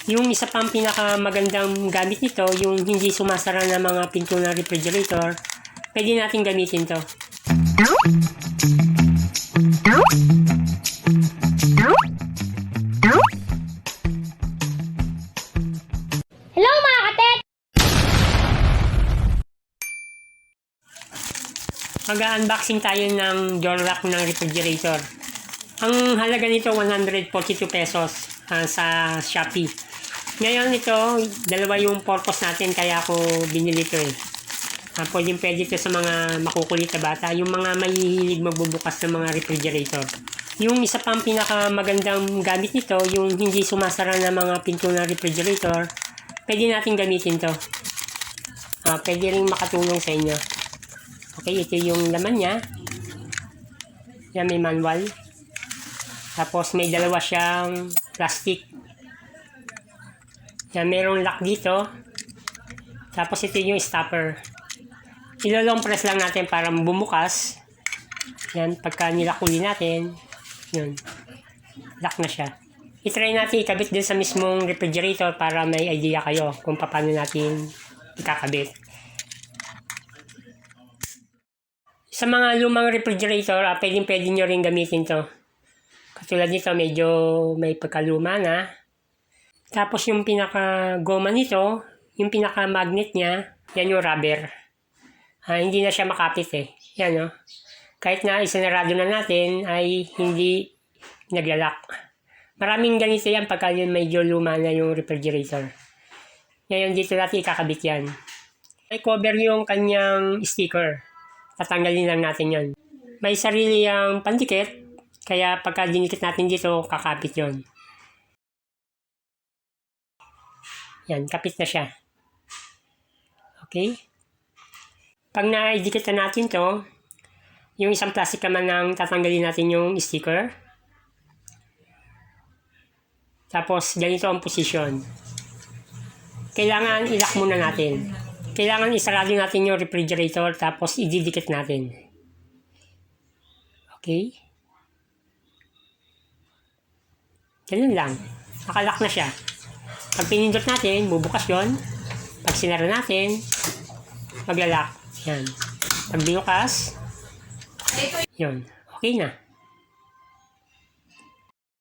Yung isa pang pinakamagandang gamit nito, yung hindi sumasara ng mga pinto ng refrigerator, pwede natin gamitin to. Hello mga katek! Mag-unboxing tayo ng door lock ng refrigerator. Ang halaga nito 142 pesos sa Shopee. Ngayon ito, dalawa yung purpose natin kaya ako binili ito eh. Pwede ito sa mga makukulit na bata, yung mga mahihilig magbubukas ng mga refrigerator. Yung isa pang pinakamagandang gamit nito, yung hindi sumasara ng mga pinto ng refrigerator, pwede natin gamitin to. Pwede rin makatulong sa inyo. Okay, ito yung laman niya. Yan, may manual. Tapos may dalawa siyang plastic. Yan, mayroong lock dito. Tapos ito yung stopper. Ilo-long press lang natin para bumukas. Yan, pagka nilakuli natin, yun, lock na siya. I-try natin ikabit din sa mismong refrigerator para may idea kayo kung paano natin ikakabit. Sa mga lumang refrigerator, pwede nyo rin gamitin to. Katulad nito, medyo may pagkaluma na. Tapos yung pinaka-goma nito, yung pinaka-magnet niya, yan yung rubber. Hindi na siya makapit eh. Yan o. Kahit na isinarado na natin, ay hindi naglalak. Maraming ganito yan pagka yun medyo luma na yung refrigerator. Ngayon dito natin ikakabit yan. May cover yung kanyang sticker. Tatanggalin lang natin yon. May sarili yung pandikit, kaya pagka dinikit natin dito, kakapit yon. Yan, kapit na siya. Okay? Pag naidikit na natin to, yung isang plastic naman nang tatanggalin natin yung sticker. Tapos, ganito ang position. Kailangan i-lock muna natin. Kailangan isarado natin yung refrigerator tapos ididikit natin. Okay? Ganun lang. Nakalock na siya. Pag pinindot natin, bubukas yon. Pag sinara natin, maglalak. Yan. Pag binukas, yun. Okay na.